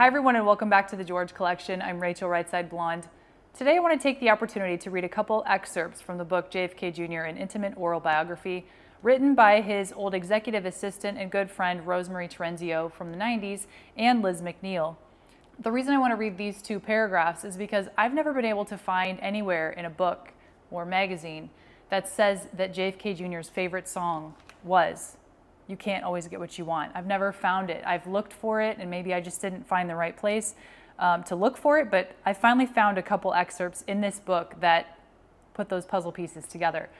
Hi everyone and welcome back to the George Collection. I'm Rachel Rightside Blonde. Today I want to take the opportunity to read a couple excerpts from the book JFK Jr. An Intimate Oral Biography, written by his old executive assistant and good friend Rosemary Terenzio from the 90s and Liz McNeil. The reason I want to read these two paragraphs is because I've never been able to find anywhere in a book or magazine that says that JFK Jr.'s favorite song was "You Can't Always Get What You Want." I've never found it. I've looked for it and maybe I just didn't find the right place to look for it, but I finally found a couple excerpts in this book that put those puzzle pieces together.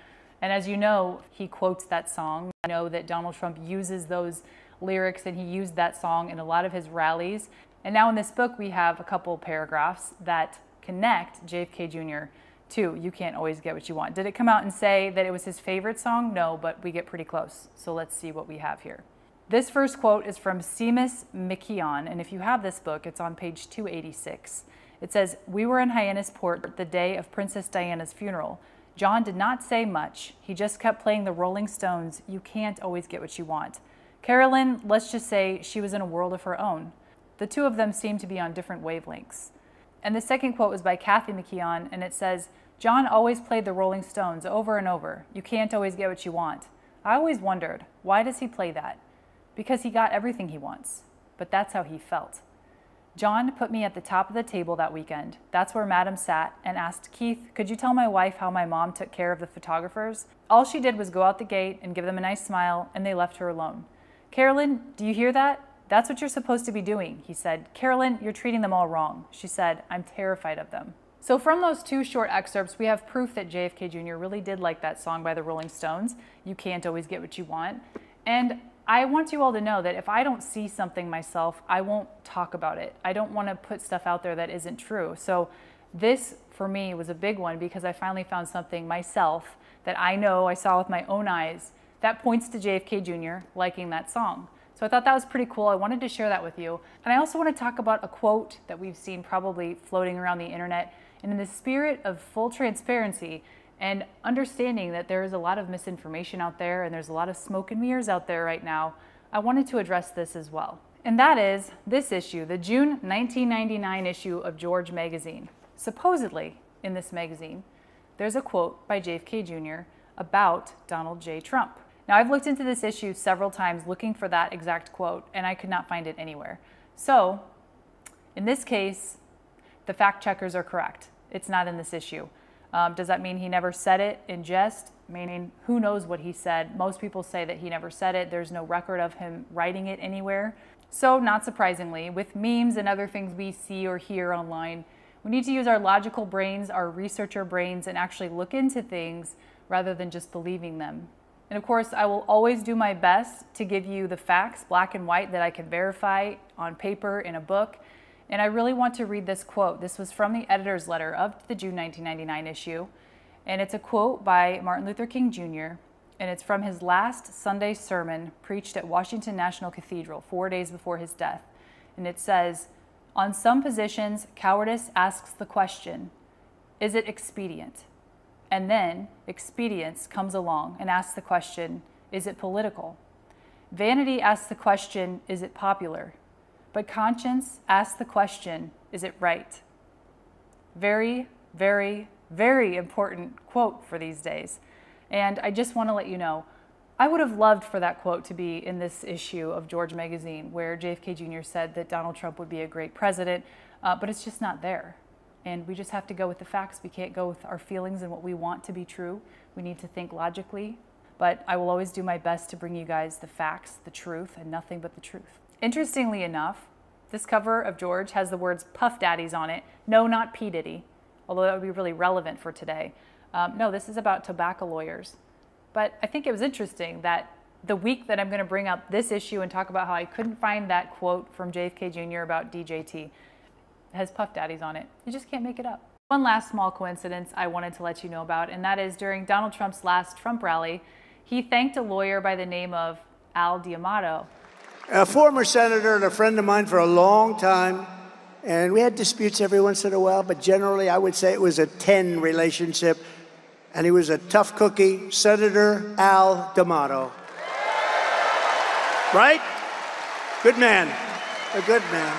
And as you know, he quotes that song. I know that Donald Trump uses those lyrics and he used that song in a lot of his rallies. And now in this book we have a couple paragraphs that connect JFK Jr. to "You Can't Always Get What You Want." Did it come out and say that it was his favorite song? No, but we get pretty close. So let's see what we have here. This first quote is from Seamus McKeon, and if you have this book, it's on page 286. It says, "We were in Hyannisport the day of Princess Diana's funeral. John did not say much. He just kept playing the Rolling Stones' You Can't Always Get What You Want. Carolyn, let's just say she was in a world of her own. The two of them seemed to be on different wavelengths." And the second quote was by Kathy McKeon, and it says, "John always played the Rolling Stones over and over. You can't always get what you want. I always wondered, why does he play that? Because he got everything he wants. But that's how he felt. John put me at the top of the table that weekend. That's where Madam sat and asked, 'Keith, could you tell my wife how my mom took care of the photographers?' All she did was go out the gate and give them a nice smile, and they left her alone. 'Carolyn, do you hear that? That's what you're supposed to be doing,' he said. 'Carolyn, you're treating them all wrong.' She said, 'I'm terrified of them.'" So from those two short excerpts, we have proof that JFK Jr. really did like that song by the Rolling Stones, "You Can't Always Get What You Want." And I want you all to know that if I don't see something myself, I won't talk about it. I don't want to put stuff out there that isn't true. So this, for me, was a big one because I finally found something myself that I know I saw with my own eyes that points to JFK Jr. liking that song. So I thought that was pretty cool. I wanted to share that with you. And I also want to talk about a quote that we've seen probably floating around the internet. And in the spirit of full transparency and understanding that there is a lot of misinformation out there and there's a lot of smoke and mirrors out there right now, I wanted to address this as well. And that is this issue, the June 1999 issue of George magazine. Supposedly, in this magazine, there's a quote by JFK Jr. about Donald J. Trump. Now, I've looked into this issue several times looking for that exact quote, and I could not find it anywhere. So, in this case, the fact checkers are correct. It's not in this issue. Does that mean he never said it in jest? Meaning, who knows what he said? Most people say that he never said it. There's no record of him writing it anywhere. So, not surprisingly, with memes and other things we see or hear online, we need to use our logical brains, our researcher brains, and actually look into things rather than just believing them. And of course, I will always do my best to give you the facts, black and white, that I can verify on paper, in a book. And I really want to read this quote. This was from the editor's letter of the June 1999 issue. And it's a quote by Martin Luther King Jr. And it's from his last Sunday sermon preached at Washington National Cathedral 4 days before his death. And it says, "On some positions, cowardice asks the question, is it expedient? And then expedience comes along and asks the question, is it political? Vanity asks the question, is it popular? But conscience asks the question, is it right?" Very, very, very important quote for these days. And I just want to let you know, I would have loved for that quote to be in this issue of George magazine where JFK Jr. said that Donald Trump would be a great president, but it's just not there. And we just have to go with the facts. We can't go with our feelings and what we want to be true. We need to think logically. But I will always do my best to bring you guys the facts, the truth, and nothing but the truth. Interestingly enough, this cover of George has the words Puff Daddies on it. No, not P. Diddy, although that would be really relevant for today. No, this is about tobacco lawyers. But I think it was interesting that the week that I'm going to bring up this issue and talk about how I couldn't find that quote from JFK Jr. about DJT, has Puff Daddies on it. You just can't make it up. One last small coincidence I wanted to let you know about, and that is during Donald Trump's last Trump rally, he thanked a lawyer by the name of Al D'Amato. A former senator and a friend of mine for a long time, and we had disputes every once in a while, but generally I would say it was a 10 relationship, and he was a tough cookie, Senator Al D'Amato. Right? Good man, a good man.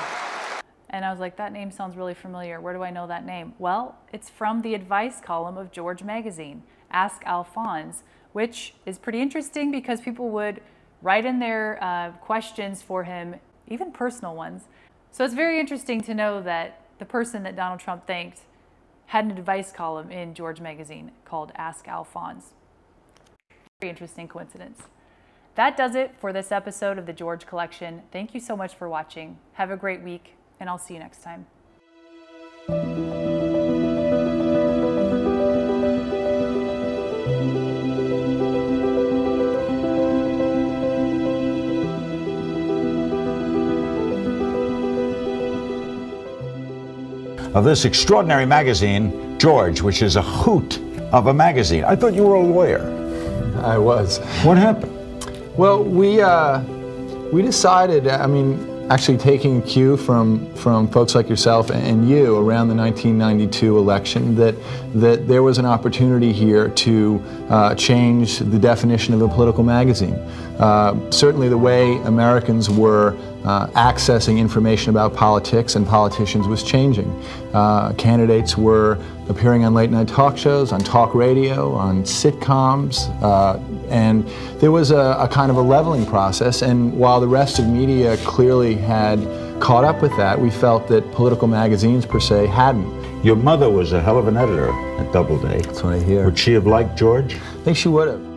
And I was like, that name sounds really familiar. Where do I know that name? Well, it's from the advice column of George magazine, Ask Alphonse, which is pretty interesting because people would write in their questions for him, even personal ones. So it's very interesting to know that the person that Donald Trump thanked had an advice column in George magazine called Ask Alphonse. Very interesting coincidence. That does it for this episode of the George Collection. Thank you so much for watching. Have a great week, and I'll see you next time. Of this extraordinary magazine, George, which is a hoot of a magazine. I thought you were a lawyer. I was. What happened? Well, we decided, I mean, actually taking cue from folks like yourself and you around the 1992 election, that there was an opportunity here to change the definition of a political magazine. Certainly the way Americans were accessing information about politics and politicians was changing. Candidates were appearing on late night talk shows, on talk radio, on sitcoms, and there was a kind of a leveling process, and while the rest of media clearly had caught up with that, we felt that political magazines per se hadn't. Your mother was a hell of an editor at Doubleday. That's what I hear. Would she have liked George? I think she would have.